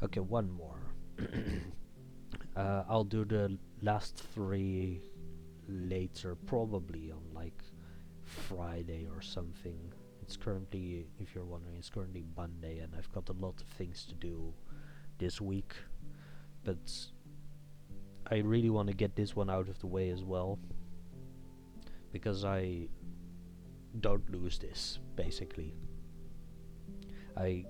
Okay, one more. I'll do the last three later, probably on like Friday or something. It's currently, if you're wondering, it's currently Monday, and I've got a lot of things to do this week. But I really want to get this one out of the way as well, because I don't lose this. Basically, I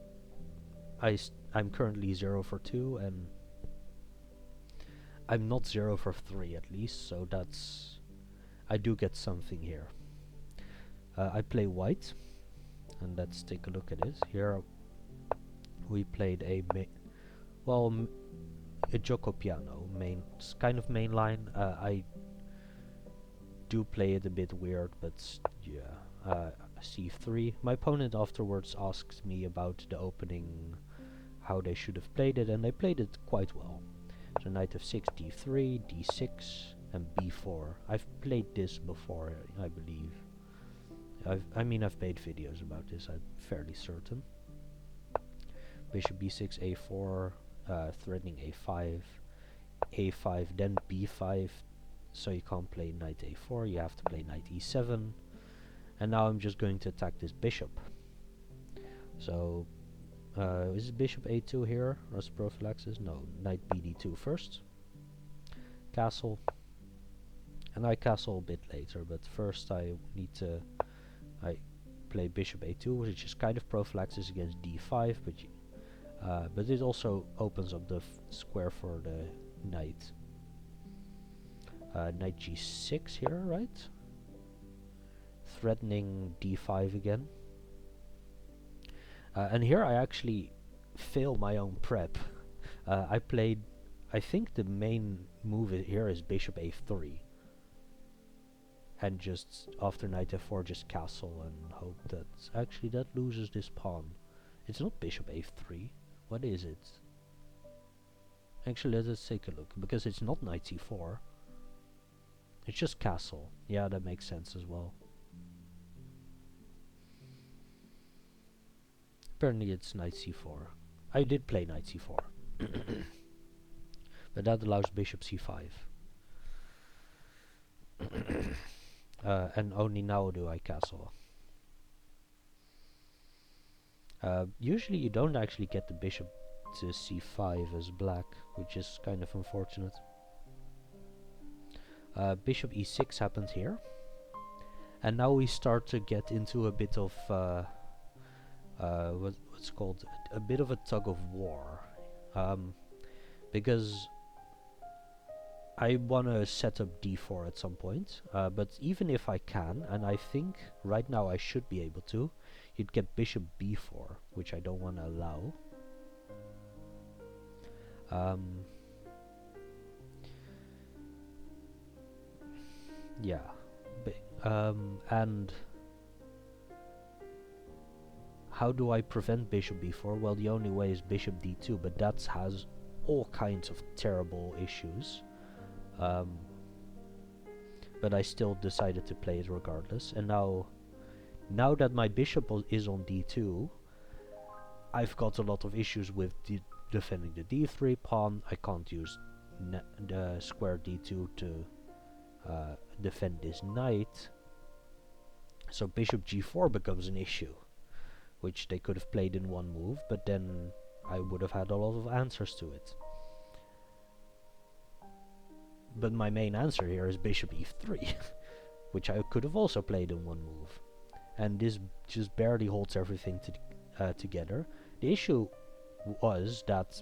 I'm currently 0 for 2, and I'm not 0 for 3 at least, so that's... I do get something here. I play white, and let's take a look at it. Here we played a a Giuoco Piano main, kind of main line. I do play it a bit weird, but yeah. C3. My opponent afterwards asked me about the opening, how they should have played it, and they played it quite well. So knight f6, d3, d6, and b4. I've played this before, I believe. I've made videos about this, I'm fairly certain. Bishop b6, a4, threatening a5, a5, then b5, so you can't play knight a4, you have to play knight e7. And now I'm just going to attack this bishop. So, is bishop a2 here as prophylaxis? No, knight bd2 first. Castle. And I castle a bit later, but first I need to... I play bishop a2, which is kind of prophylaxis against d5, but it also opens up the square for the knight. Knight g6 here, right? Threatening d5 again. And here I actually fail my own prep. I think the main move here is bishop a3. And just after knight f4 just castle and hope that... Actually that loses this pawn. It's not bishop a3. What is it? Actually let us take a look, because it's not knight c4. It's just castle. Yeah, that makes sense as well. Apparently it's knight c4. I did play knight c4. But that allows bishop c5. And only now do I castle. Usually you don't actually get the bishop to c5 as black, which is kind of unfortunate. Bishop e6 happened here. And now we start to get into a bit of what's called a bit of a tug of war, because I want to set up d4 at some point, but even if I can, and I think right now I should be able to, you'd get bishop b4, which I don't want to allow. Yeah, and how do I prevent bishop b4? Well, the only way is bishop d2, but that has all kinds of terrible issues. But I still decided to play it regardless. And now that my bishop is on d2, I've got a lot of issues with defending the d3 pawn. I can't use the square d2 to defend this knight. So bishop g4 becomes an issue, which they could have played in one move, but then I would have had a lot of answers to it. But my main answer here is bishop e3, which I could have also played in one move. And this just barely holds everything together. The issue was that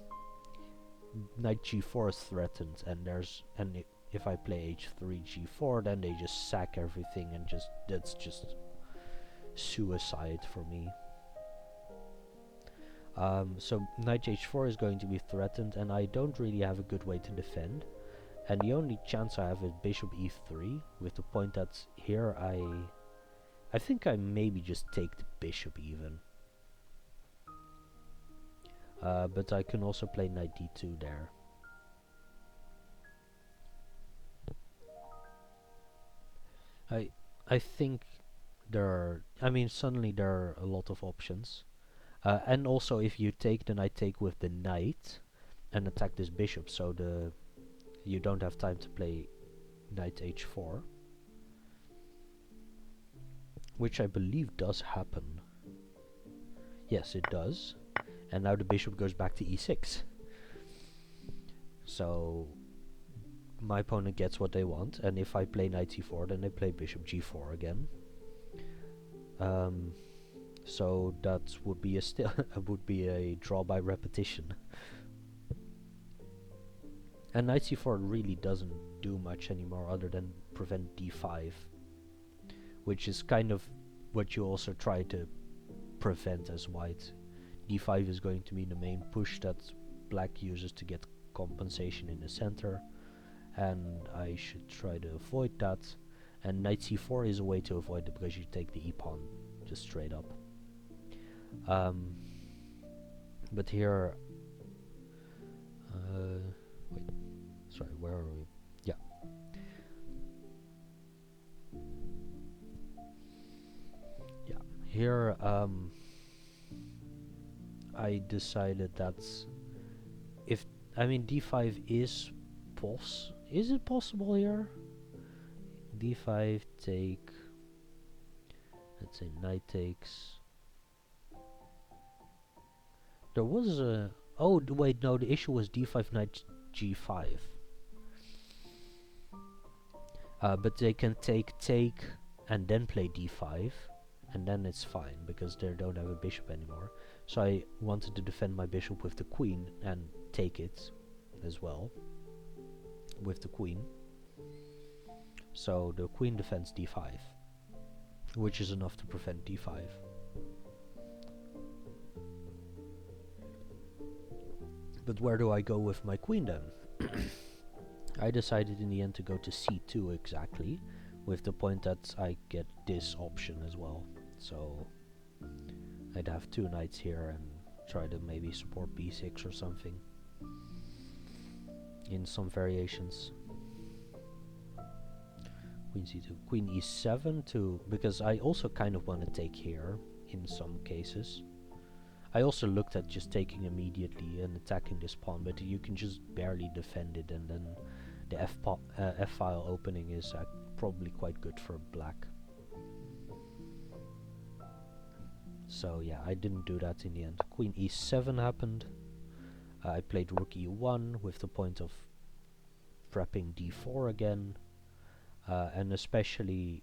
knight g4 is threatened, and if I play h3 g4, then they just sack everything, and that's just suicide for me. So knight h4 is going to be threatened, and I don't really have a good way to defend. And the only chance I have is bishop e3, with the point that here I think I maybe just take the bishop even. But I can also play knight d2 there. I think suddenly there are a lot of options. And also if you take, then I take with the knight. and attack this bishop, so you don't have time to play knight h4, which I believe does happen. Yes, it does. And now the bishop goes back to e6. So my opponent gets what they want, and if I play knight c4, then they play bishop g4 again. So that would be a would be a draw by repetition. And knight c4 really doesn't do much anymore other than prevent d5, which is kind of what you also try to prevent as white. d5 is going to be the main push that black uses to get compensation in the center, and I should try to avoid that. And knight c4 is a way to avoid it because you take the e-pawn just straight up. But here, wait, sorry, where are we? Yeah. Yeah, here, I decided that if, I mean, d5 is is it possible here? d5 take, let's say knight takes. There was a, oh wait, no, the issue was d5 knight g5. But they can take and then play d5, and then it's fine because they don't have a bishop anymore. So I wanted to defend my bishop with the queen and take it as well with the queen. So the queen defends d5, which is enough to prevent d5. But where do I go with my queen then? I decided in the end to go to c2 exactly, with the point that I get this option as well. So I'd have two knights here and try to maybe support b6 or something in some variations. Queen c2, queen e7 too, because I also kind of want to take here in some cases. I also looked at just taking immediately and attacking this pawn, but you can just barely defend it, and then the f-file opening is probably quite good for black. So yeah, I didn't do that in the end. Queen e7 happened. I played rook e1 with the point of prepping d4 again, and especially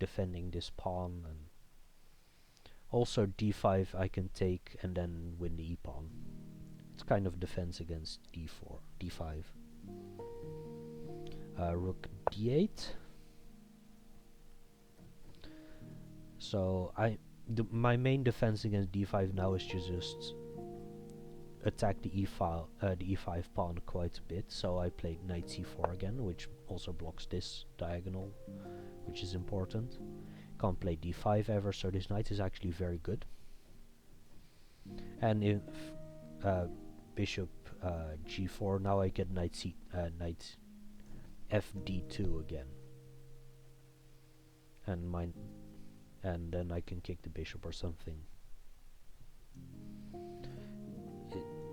defending this pawn, and also d5 I can take and then win the e-pawn. It's kind of defense against d4, d5. Rook d8. So my main defense against d5 now is to just attack the e5 pawn quite a bit. So I played knight c4 again, which also blocks this diagonal, which is important. Can't play d5 ever, so this knight is actually very good. And if bishop g4, now I get knight fd2 again, and then I can kick the bishop or something.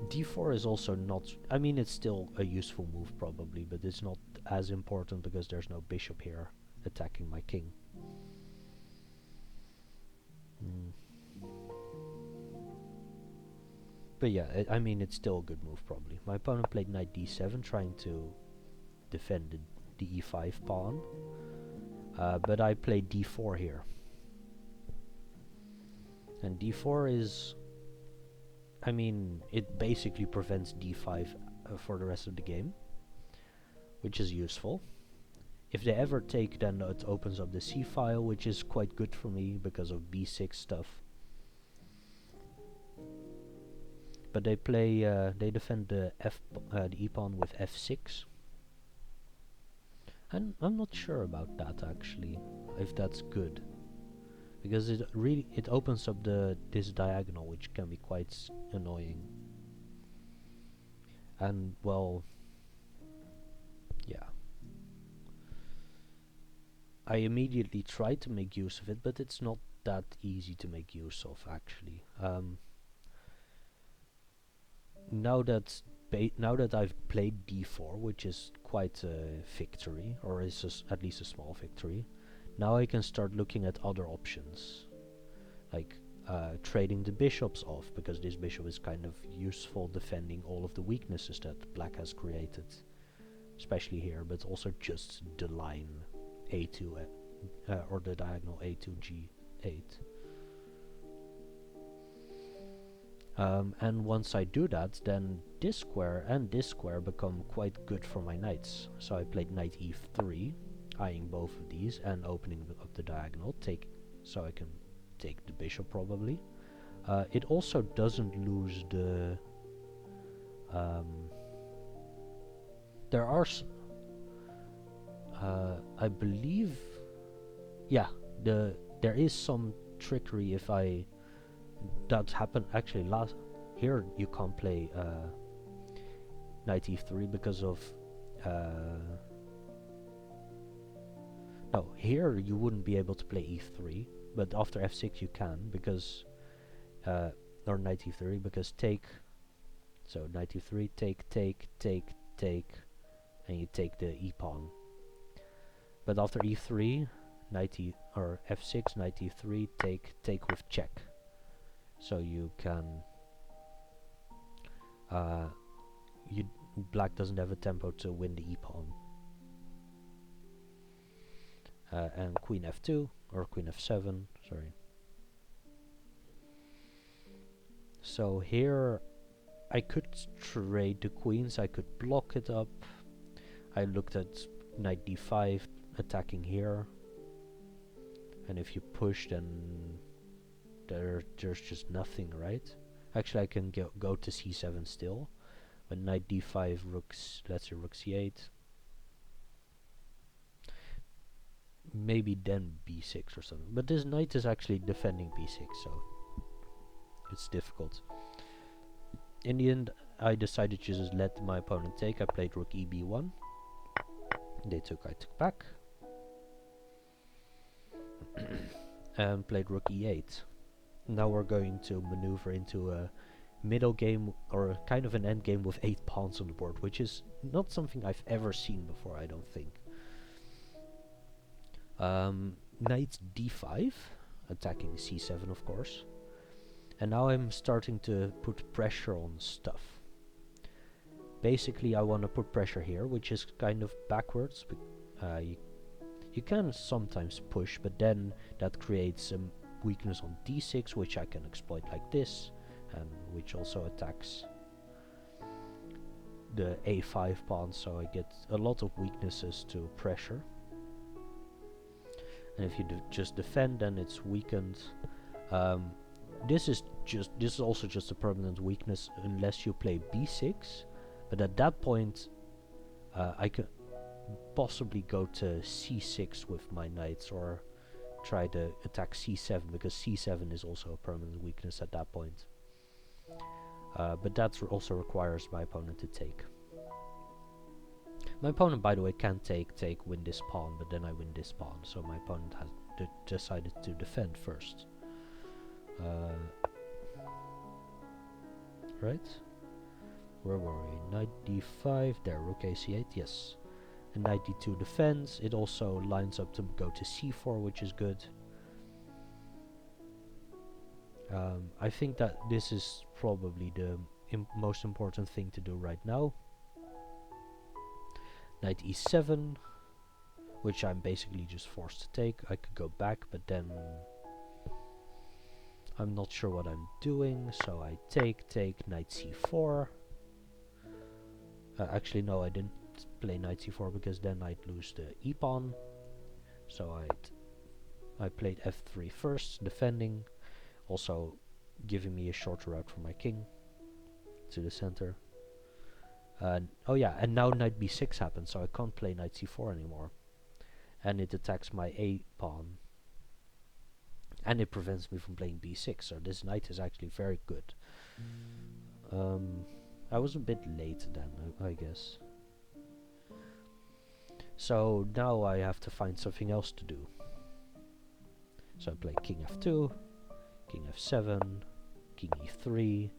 D4 is also not, I mean, it's still a useful move probably, but it's not as important because there's no bishop here attacking my king. But yeah, I mean, it's still a good move probably. My opponent played knight d7 trying to defend the e5 pawn, but I played d4 here. And d4 is, I mean, it basically prevents d5 for the rest of the game, which is useful. If they ever take, then it opens up the c file, which is quite good for me because of b6 stuff. But they play, they defend the e pawn with f6, and I'm not sure about that actually, if that's good, because it opens up this diagonal, which can be quite annoying. And well, yeah, I immediately tried to make use of it, but it's not that easy to make use of actually. now that now that I've played d4, which is quite a victory, or is at least a small victory, now I can start looking at other options, like trading the bishops off, because this bishop is kind of useful defending all of the weaknesses that black has created, especially here, but also just the line a2 or the diagonal a2 g8. And once I do that, then this square and this square become quite good for my knights. So I played knight e3, eyeing both of these and opening up the diagonal, so I can take the bishop probably. It also doesn't lose the... there are... I believe... Yeah, there is some trickery if I... That happened actually here you can't play knight e3 because of no, here you wouldn't be able to play e3, but after f6 you can, because or knight e3, because take, so knight e3, take, and you take the e pawn. But after e3, or f6, knight e3, take with check. So you can black doesn't have a tempo to win the e-pawn. And queen f2 or queen f7, sorry. So here I could trade the queens, I could block it up. I looked at knight d5 attacking here, and if you push, then there's just nothing, right? Actually, I can go to c7 still, but knight d5, let's say rook c8. Maybe then b6 or something. But this knight is actually defending b6, so it's difficult. In the end, I decided to just let my opponent take. I played rook eb1. They took, I took back. And played rook e8. Now we're going to maneuver into a middle game, or a kind of an end game with 8 pawns on the board, which is not something I've ever seen before, I don't think. Knight d5, attacking c7 of course. And now I'm starting to put pressure on stuff. Basically I want to put pressure here, which is kind of backwards. You can sometimes push, but then that creates a weakness on d6, which I can exploit like this, and which also attacks the a5 pawn, so I get a lot of weaknesses to pressure. And if you just defend, then it's weakened. This is also just a permanent weakness unless you play b6, but at that point I could possibly go to c6 with my knights, or try to attack c7, because c7 is also a permanent weakness at that point. But that also requires my opponent to take. My opponent, by the way, can win this pawn, but then I win this pawn, so my opponent has decided to defend first. Right? Where were we? Knight d5, there, rook a c8, yes. And knight d2 defends. It also lines up to go to c4, which is good. I think that this is probably the most important thing to do right now. Knight e7, which I'm basically just forced to take. I could go back, but then I'm not sure what I'm doing, so I take, knight c4. Actually, no, I didn't play knight c4, because then I'd lose the e-pawn. So I played f3 first, defending, also giving me a shorter route for my king to the center. Oh yeah, and now knight b6 happens, so I can't play knight c4 anymore. And it attacks my a pawn. And it prevents me from playing b6, so this knight is actually very good. I was a bit late then, I guess. So now I have to find something else to do. So I play king f2, king f7, king e3,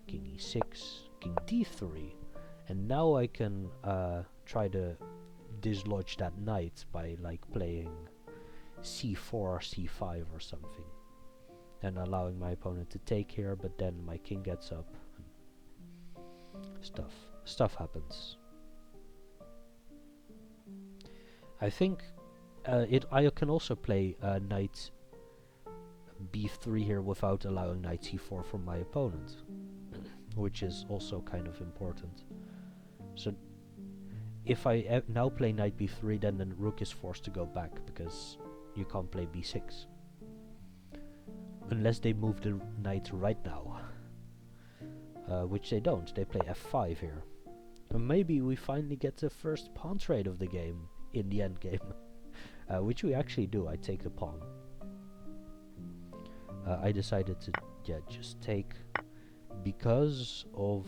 king e6, taking d3, and now I can try to dislodge that knight by like playing c4, c5 or something, and allowing my opponent to take here, but then my king gets up. Stuff happens. I think I can also play knight b3 here without allowing knight c4 from my opponent, which is also kind of important. So if I now play knight b3, then the rook is forced to go back, because you can't play b6. Unless they move the knight right now. Which they don't, they play f5 here. And maybe we finally get the first pawn trade of the game in the end game. Which we actually do. I take the pawn. I decided to just take, because of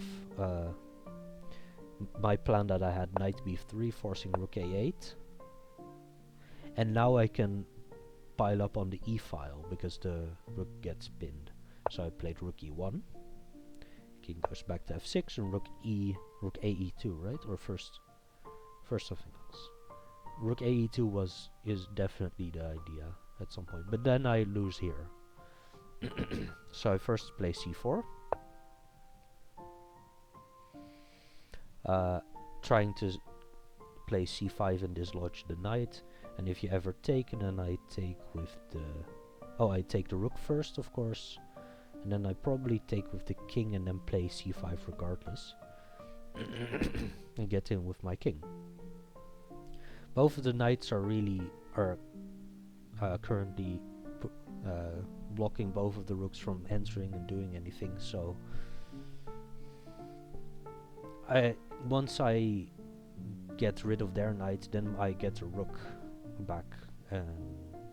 my plan that I had knight b3 forcing rook a8, and now I can pile up on the e file because the rook gets pinned. So I played rook e1, king goes back to f6, and rook ae2, right? Or first something else. Rook ae2 is definitely the idea at some point, but then I lose here. So I first play c4, trying to play c5 and dislodge the knight. And if you ever take, and then I take with the I take the rook first, of course, and then I probably take with the king and then play c5 regardless, and get in with my king. Both of the knights are currently blocking both of the rooks from entering and doing anything. So once I get rid of their knight, then I get a rook back, and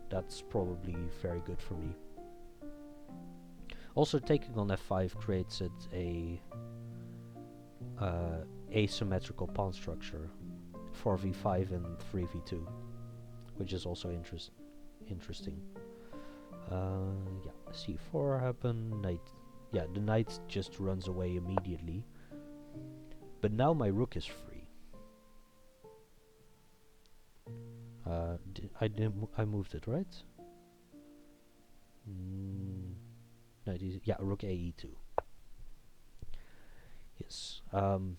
that's probably very good for me. Also, taking on f5 creates a asymmetrical pawn structure, 4v5 and 3v2, which is also interesting. C4 happened, knight. Yeah, the knight just runs away immediately. But now my rook is free. I moved it, right? Rook ae2. Yes. And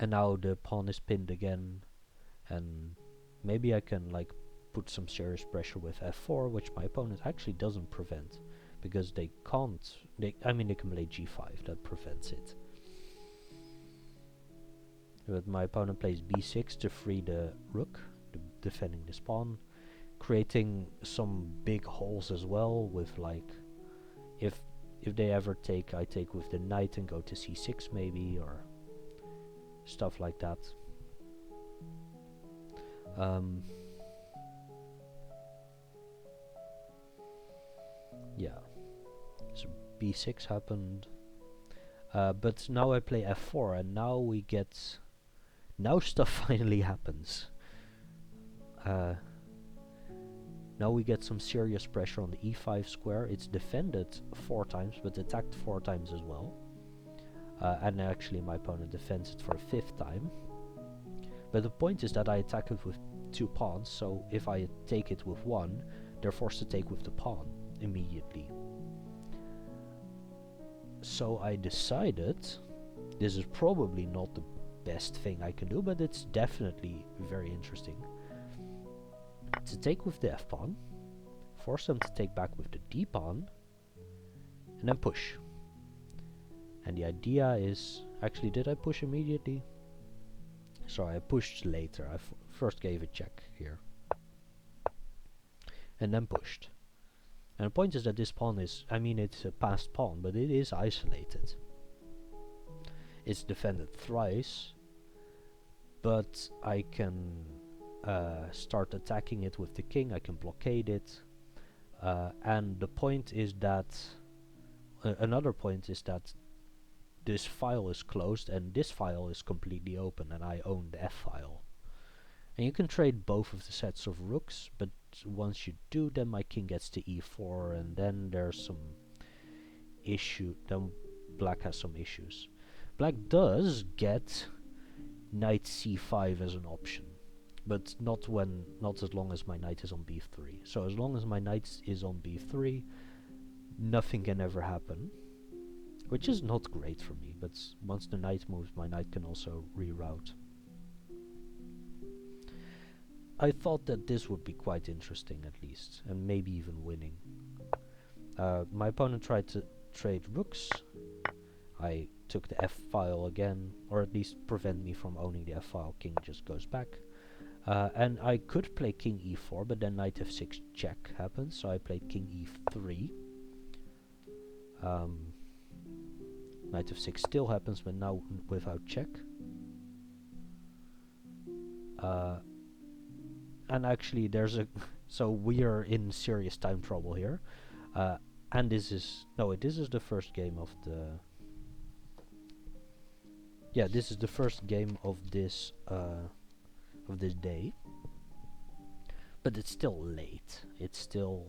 now the pawn is pinned again, and maybe I can like put some serious pressure with f4, which my opponent actually doesn't prevent, because they can't. They can play g5, that prevents it. But my opponent plays b6 to free the rook, defending this pawn, creating some big holes as well. With like, if they ever take, I take with the knight and go to c6 maybe, or stuff like that. So b6 happened, but now I play f4, and now stuff finally happens. Now we get some serious pressure on the e5 square. It's defended 4 times, but attacked 4 times as well. And actually my opponent defends it for a 5th time. But the point is that I attack it with 2 pawns, so if I take it with 1, they're forced to take with the pawn immediately. So I decided, this is probably not the best thing I can do, but it's definitely very interesting, to take with the f-pawn, force them to take back with the d-pawn, and then push. And the idea is, actually, did I push immediately? Sorry, I pushed later. I first gave a check here, and then pushed. And the point is that this pawn is, it's a passed pawn, but it is isolated. It's defended thrice, but I can start attacking it with the king. I can blockade it, and the point is that another point is that this file is closed and this file is completely open, and I own the f file. And you can trade both of the sets of rooks, but once you do, then my king gets to e4, and then there's some issue. Then black has some issues. Black does get knight c5 as an option, but not as long as my knight is on b3. So as long as my knight is on b3, nothing can ever happen, which is not great for me, but once the knight moves, my knight can also reroute. I thought that this would be quite interesting at least, and maybe even winning. My opponent tried to trade rooks. I took the f-file again, or at least prevent me from owning the f-file. King just goes back. And I could play king e4, but then knight f6 check happens, so I played king e3. Knight f6 still happens, but now without check. And actually there's a... so we are in serious time trouble here. And this is... no, this is the first game of the... yeah, this is the first game of this day. But it's still late. It's still...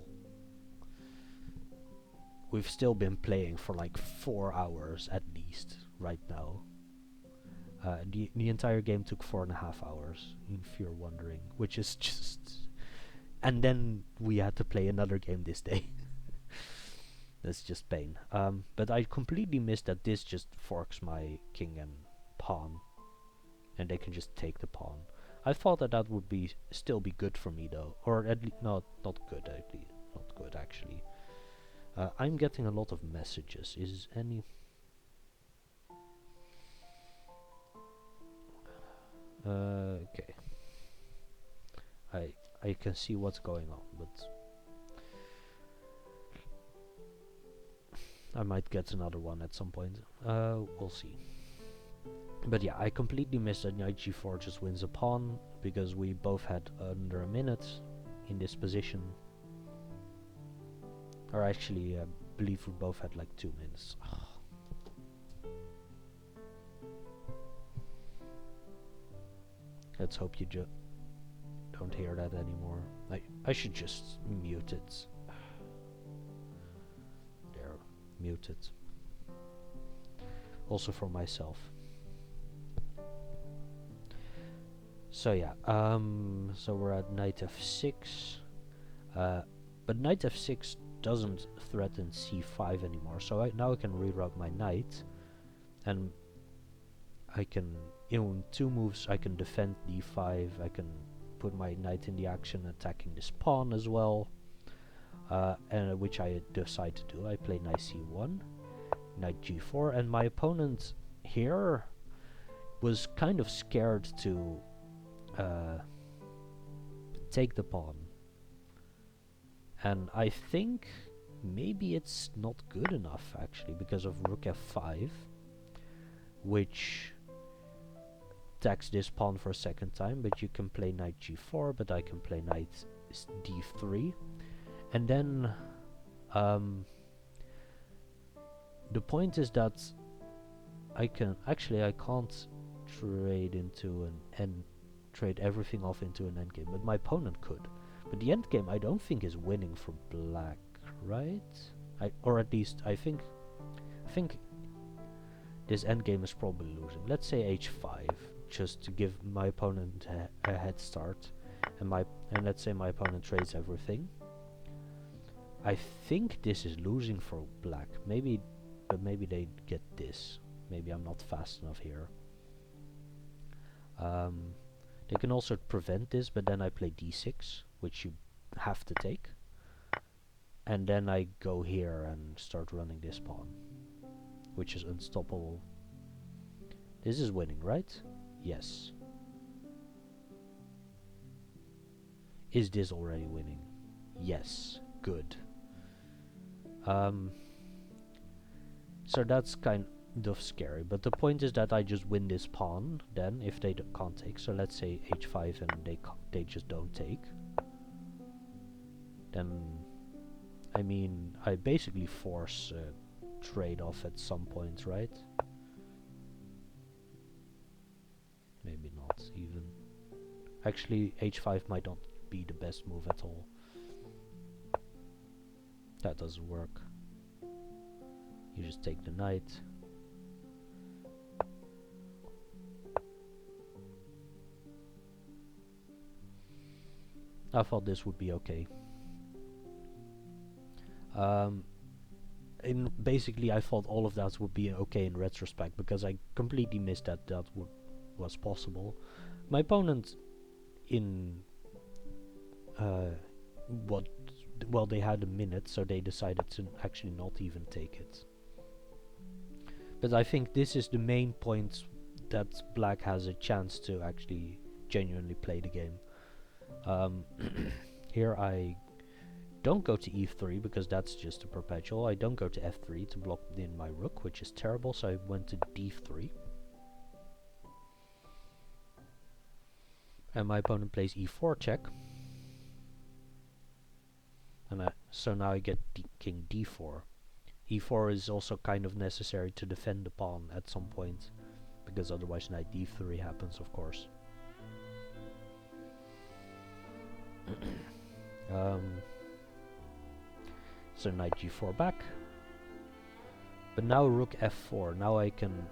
we've still been playing for like 4 hours at least right now. The entire game took 4.5 hours, if you're wondering, which is just... and then we had to play another game this day. That's just pain. But I completely missed that this just forks my king and pawn, and they can just take the pawn. I thought that that would be still be good for me though, or at least not good, at least not good actually. I'm getting a lot of messages. Is any... okay. I can see what's going on, but I might get another one at some point. We'll see. But yeah, I completely missed that knight g4 just wins a pawn, because we both had under a minute in this position. Or actually, I believe we both had like 2 minutes. Let's hope you don't hear that anymore. I should just mute it. There, mute it. Also for myself. So yeah, so we're at knight f6. But knight f6 doesn't threaten c5 anymore, so now I can reroute my knight, and I can, in 2 moves, I can defend d5, I can put my knight in the action attacking this pawn as well, and which I decide to do. I play knight c1, knight g4, and my opponent here was kind of scared to take the pawn. And I think maybe it's not good enough actually, because of rook f5, which attacks this pawn for a second time, but you can play knight g4, but I can play knight d3. And then the point is that I can't trade into trade everything off into an endgame, but my opponent could. But the endgame I don't think is winning for black, right? Or at least I think this endgame is probably losing. Let's say h5, just to give my opponent a head start, and let's say my opponent trades everything. I think this is losing for black. Maybe they get this. Maybe I'm not fast enough here. They can also prevent this, but then I play d6, which you have to take. And then I go here and start running this pawn, which is unstoppable. This is winning, right? Yes. Is this already winning? Yes. Good. So that's kind of scary, but the point is that I just win this pawn then, if they can't take. So let's say h5 and they just don't take. Then, I mean, I basically force a trade-off at some point, right? Maybe not even. Actually, h5 might not be the best move at all. That doesn't work. You just take the knight. I thought this would be okay. Um, basically, I thought all of that would be okay in retrospect because I completely missed that was possible. My opponent in uh, what well, they had a minute, so they decided to actually not even take it. But I think this is the main point that black has a chance to actually genuinely play the game. Here I don't go to e3 because that's just a perpetual. I don't go to f3 to block in my rook, which is terrible, so I went to d3. And my opponent plays e4 check. And so now I get king d4. e4 is also kind of necessary to defend the pawn at some point, because otherwise knight d3 happens, of course. So knight g4 back. But now rook f4. Now I can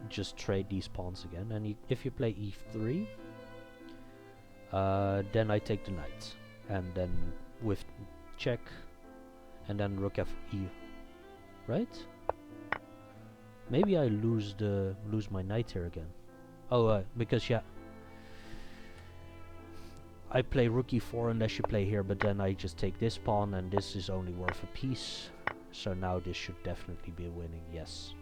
just trade these pawns again. And if you play e3, then I take the knight. And then with check, and then rook fe, right? Maybe I lose my knight here again. Oh, because yeah, I play rook e4 unless you play here, but then I just take this pawn, and this is only worth a piece. So now this should definitely be winning. Yes.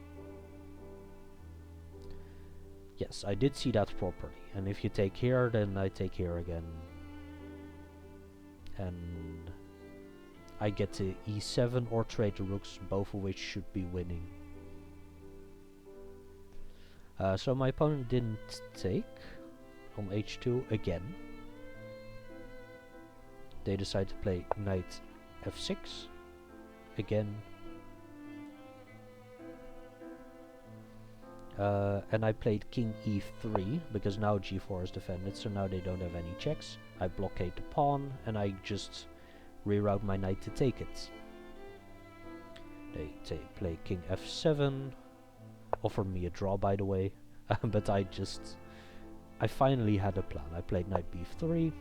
Yes, I did see that properly. And if you take here, then I take here again. And I get to e7 or trade the rooks, both of which should be winning. So my opponent didn't take on h2 again. They decide to play knight f6 again. And I played king e3 because now g4 is defended, so now they don't have any checks. I blockade the pawn and I just reroute my knight to take it. They play king f7, offered me a draw by the way, but I finally had a plan. I played knight b3,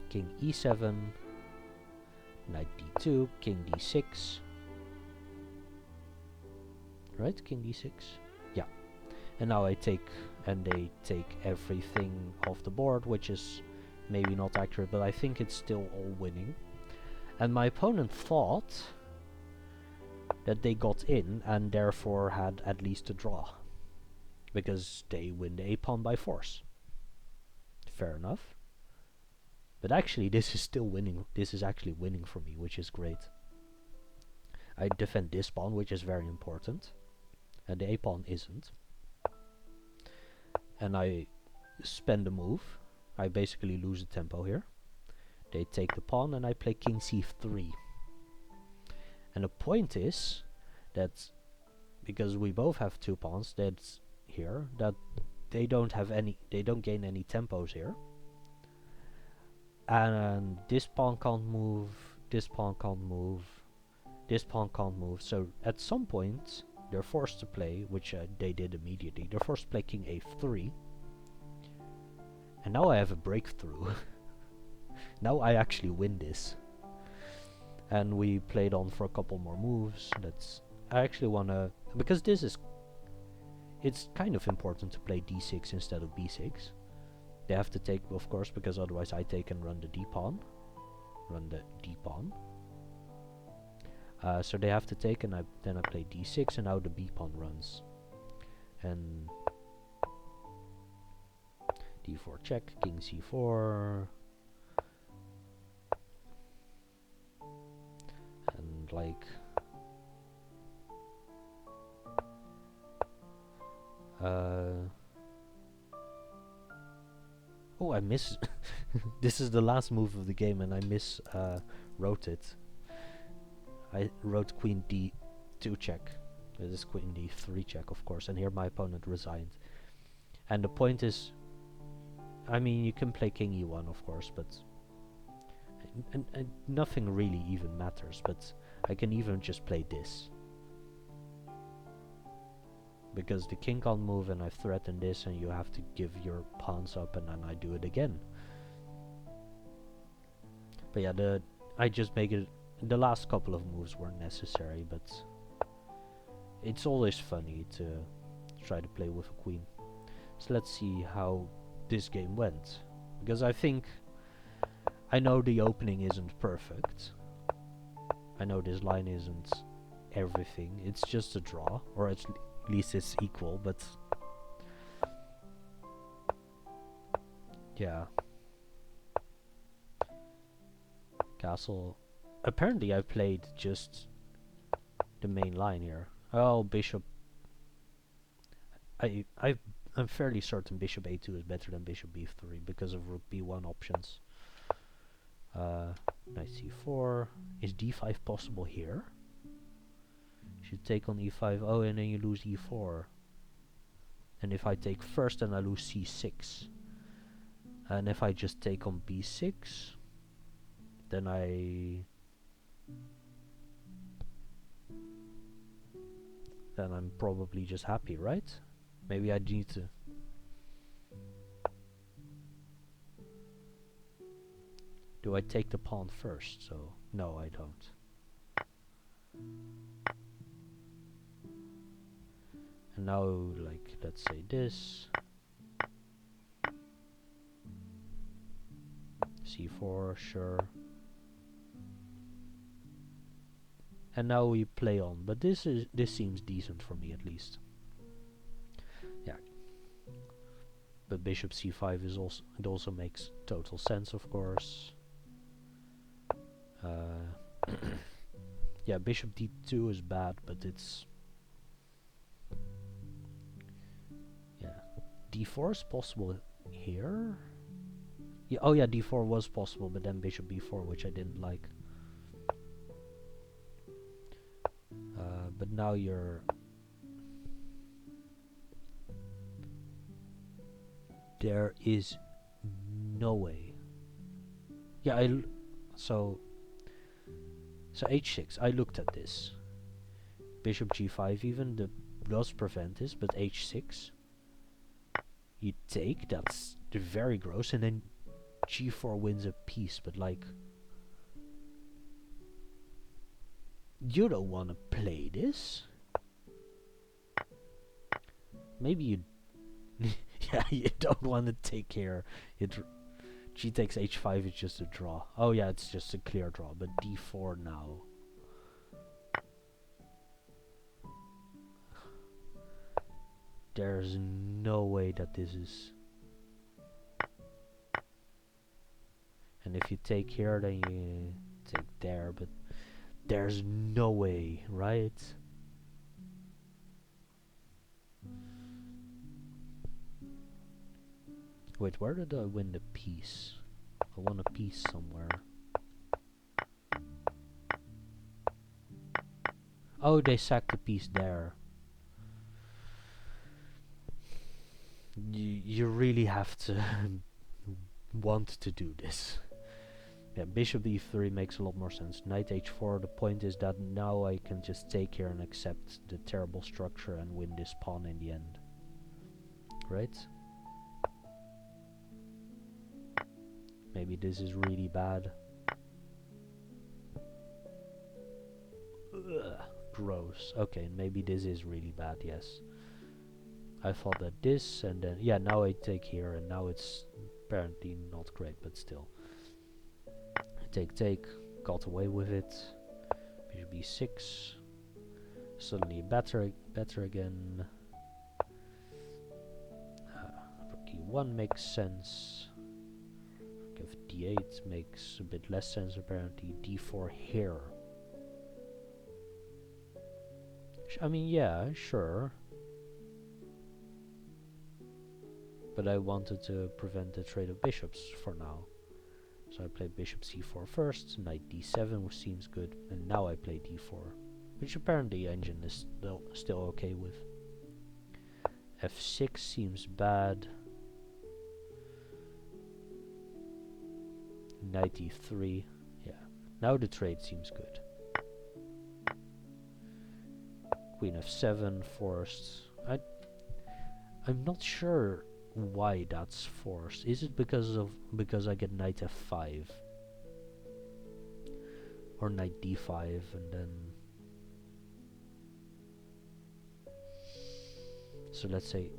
king e7, knight d2, king d6. Right, king d6? Yeah. And now I take, and they take everything off the board, which is maybe not accurate, but I think it's still all winning. And my opponent thought that they got in and therefore had at least a draw, because they win the a-pawn by force. Fair enough. But actually this is still winning. This is actually winning for me, which is great. I defend this pawn, which is very important, and the a-pawn isn't. And I spend a move. I basically lose the tempo here. They take the pawn and I play king c3. And the point is that because we both have two pawns, that's here, that they don't gain any tempos here. And this pawn can't move, this pawn can't move, this pawn can't move. So at some point they're forced to play, which they did immediately, they're forced to play king a3. And now I have a breakthrough. Now I actually win this. And we played on for a couple more moves. I actually wanna, because it's kind of important to play d6 instead of b6. They have to take, of course, because otherwise I take and run the d-pawn. So they have to take, and then I play d6, and now the b-pawn runs. And d4 check, king c4. And like... oh, I miss... This is the last move of the game and I wrote it. I wrote queen d2 check. This is queen d3 check, of course, and here my opponent resigned. And the point is, I mean, you can play king e1, of course, but... And nothing really even matters, but I can even just play this. Because the king can't move and I've threatened this, and you have to give your pawns up, and then I do it again. But yeah, I just make it. The last couple of moves weren't necessary, but it's always funny to try to play with a queen. So let's see how this game went, because I think I know the opening isn't perfect. I know this line isn't everything. It's just a draw, or at least it's equal. But yeah, castle. Apparently, I played just the main line here. Oh, bishop. I'm fairly certain bishop a2 is better than bishop b3 because of rook b1 options. Knight c4. Is d5 possible here? Should take on e5. Oh, and then you lose e4. And if I take first, then I lose c6. And if I just take on b6, then I'm probably just happy, right? Maybe I need to. Do I take the pawn first? So no, I don't. And now, like, let's say this. c4, sure. And now we play on, but this seems decent for me at least. Yeah. But bishop c5 is also, it also makes total sense, of course. Yeah, bishop d2 is bad, but it's, yeah, d4 is possible here. Yeah, oh yeah, d4 was possible, but then bishop b4, which I didn't like. But now there is no way. Yeah, so h6. I looked at this. Bishop g5 even does prevent this, but h6. You take. That's very gross, and then g4 wins a piece. But like, you don't want to play this. Maybe you. Yeah, you don't want to take care. G takes h5 is just a draw. Oh yeah, it's just a clear draw. But d4 now. There's no way that this is. And if you take here, then you take there. But there's no way, right? Wait, where did I win the piece? I won a piece somewhere. Oh, they sacked the piece there. You really have to want to do this. Yeah, bishop e3 makes a lot more sense. Knight h4, the point is that now I can just take here and accept the terrible structure and win this pawn in the end. Right? Maybe this is really bad. Ugh, gross. Okay, maybe this is really bad, yes. I thought that this, and then, yeah, now I take here, and now it's apparently not great, but still. Take, got away with it. Bishop b6. Suddenly better again. Rook e1 makes sense. Rook d8 makes a bit less sense apparently. d4 here. I mean, yeah, sure. But I wanted to prevent the trade of bishops for now. So I played bishop c4 first, knight d7, which seems good, and now I play d4, which apparently engine is still okay with. f6 seems bad. Knight e3, yeah. Now the trade seems good. Queen f7 forced. I'm not sure why that's forced. Is it because I get knight f5? Or knight d5 and then... So let's say...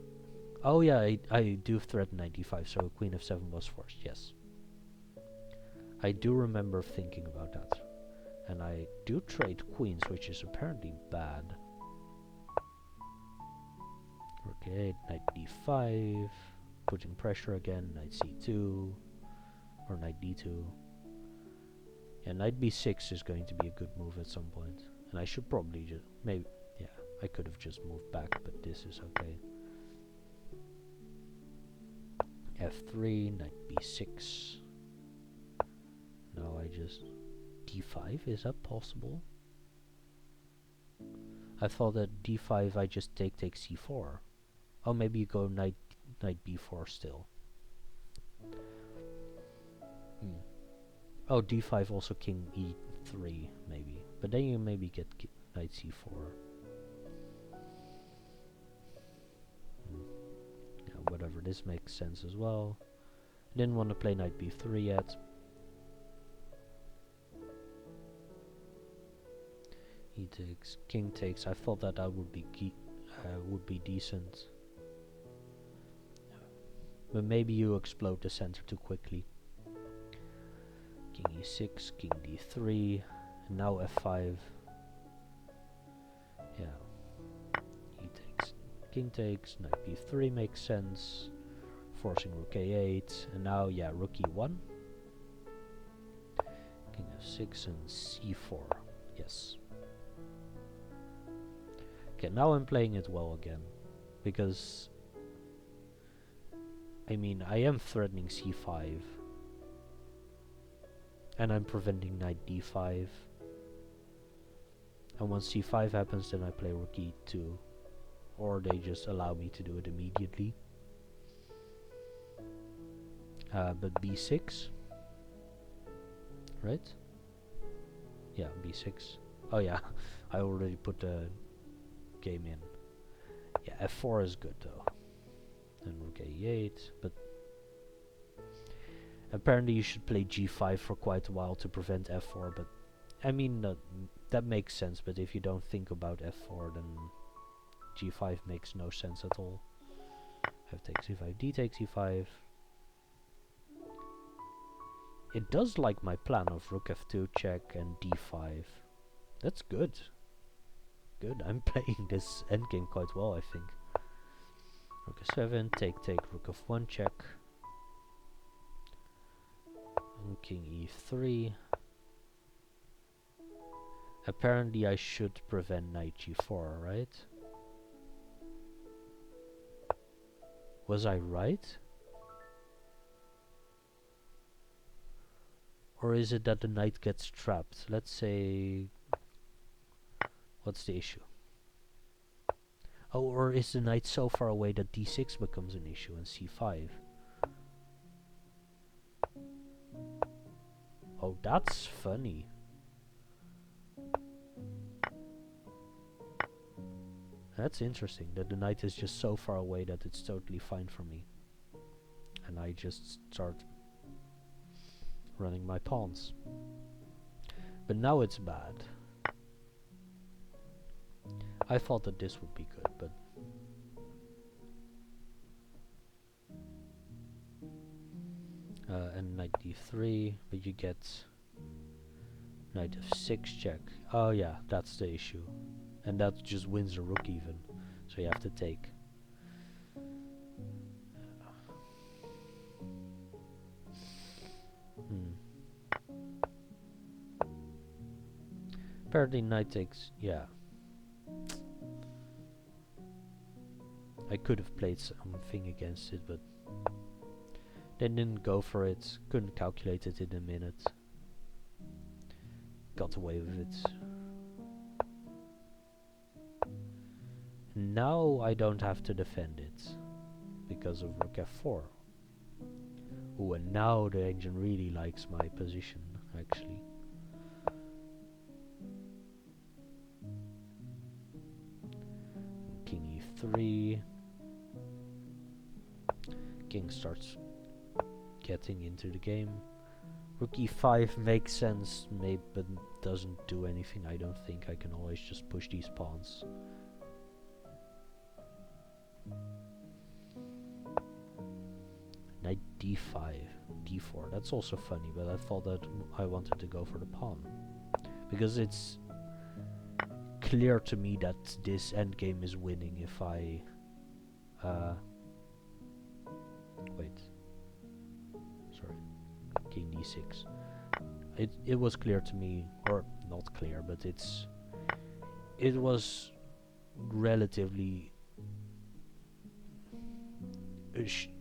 Oh yeah, I do threaten knight d5, so queen f7 was forced, yes. I do remember thinking about that. And I do trade queens, which is apparently bad. Okay, knight d5, putting pressure again, knight c2, or knight d2. Yeah, knight b6 is going to be a good move at some point. And I should probably just, maybe, yeah, I could have just moved back, but this is okay. f3, knight b6. Now I just, d5, is that possible? I thought that d5 I just take c4. Oh, maybe you go knight b4 still. Oh, d5 also king e3 maybe, but then you maybe get knight c4. Yeah, whatever, this makes sense as well. Didn't want to play knight b3 yet. He takes, king takes. I thought that would be decent. But maybe you explode the center too quickly. King e6, king d3, and now f5. Yeah. He takes, king takes, knight b3 makes sense. Forcing rook a8, and now, yeah, rook e1. King f6 and c4. Yes. Okay, now I'm playing it well again. Because... I mean, I am threatening c5. And I'm preventing knight d5. And once c5 happens, then I play rook e2. Or they just allow me to do it immediately. But b6. Right? Yeah, b6. Oh yeah, I already put the game in. Yeah, f4 is good though. And rook a8, but apparently you should play g5 for quite a while to prevent f4, but I mean that makes sense, but if you don't think about f4 then g5 makes no sense at all. F takes e5, d takes e5. It does like my plan of rook f2 check and d5. That's good. Good, I'm playing this endgame quite well, I think. Rook f7, take, rook f1 check. And king e3. Apparently I should prevent knight g4, right? Was I right? Or is it that the knight gets trapped? Let's say... What's the issue? Oh, or is the knight so far away that d6 becomes an issue and c5? Oh, that's funny. That's interesting, that the knight is just so far away that it's totally fine for me. And I just start running my pawns. But now it's bad. I thought that this would be good, but... and knight d3, but you get... knight f6 check. Oh yeah, that's the issue. And that just wins the rook even. So you have to take. Apparently knight takes... yeah. I could have played something against it, but... they didn't go for it. Couldn't calculate it in a minute. Got away with it. Now I don't have to defend it. Because of rook f4. Ooh, and now the engine really likes my position, actually. King e3. King starts getting into the game. Rook e5 makes sense, maybe, but doesn't do anything. I don't think. I can always just push these pawns. Knight d5, d4. That's also funny, but I thought that I wanted to go for the pawn. Because it's clear to me that this endgame is winning if I... wait. Sorry. King d6. It was clear to me, or not clear, but it was relatively...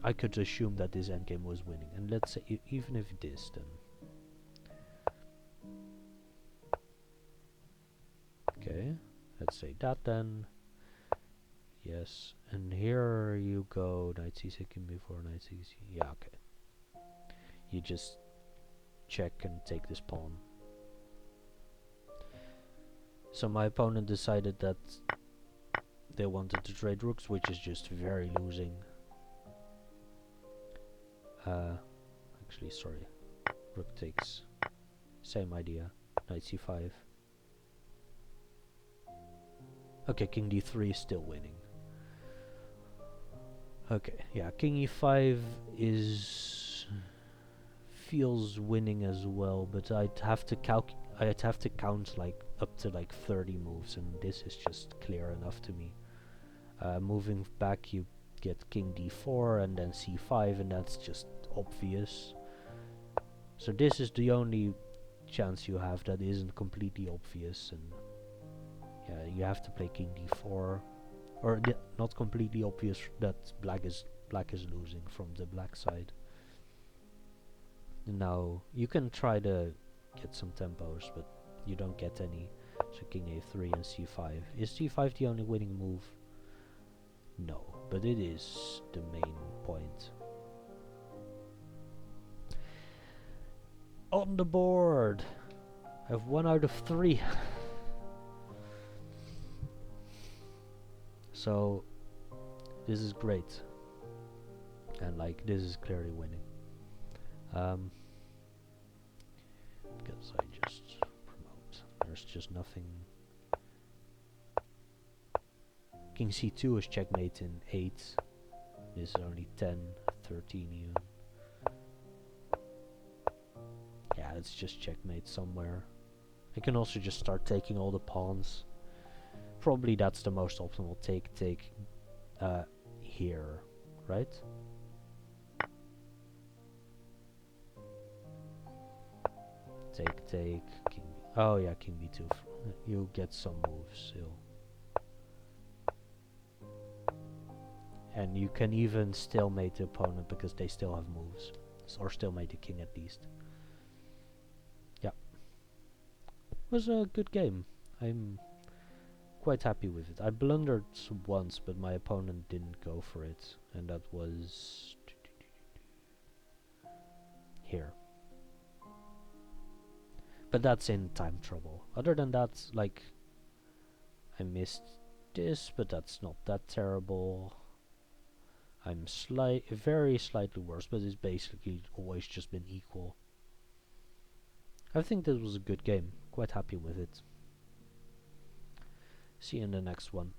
I could assume that this endgame was winning, and let's say even if it is, then okay, let's say that then. Yes, and here you go, knight c6 before knight c6. Yeah, okay. You just check and take this pawn. So my opponent decided that they wanted to trade rooks, which is just very losing. Actually, sorry. Rook takes. Same idea. Knight c5. Okay, king d3 is still winning. Okay, yeah, king e5 feels winning as well, but I'd have to count like up to like 30 moves, and this is just clear enough to me. Moving back, you get king d4 and then c5, and that's just obvious. So this is the only chance you have that isn't completely obvious, and yeah, you have to play king d4, or not completely obvious that black is losing from the black side. Now you can try to get some tempos, but you don't get any. So king a3 and c5. Is c5 the only winning move? No, but it is the main point. On the board, I have 1 out of 3. So this is great, and like this is clearly winning. Because I just promote. There's just nothing. King c2 is checkmate in 8. This is only 10, 13 even. Yeah, it's just checkmate somewhere. I can also just start taking all the pawns. Probably that's the most optimal take here, right? Take, king b. Oh yeah, king b2. You get some moves still. And you can even stalemate the opponent because they still have moves. Or stalemate the king at least. Yeah. It was a good game. I'm quite happy with it. I blundered once, but my opponent didn't go for it. And that was... here. But that's in time trouble. Other than that, like... I missed this, but that's not that terrible. I'm very slightly worse, but it's basically always just been equal. I think this was a good game. Quite happy with it. See you in the next one.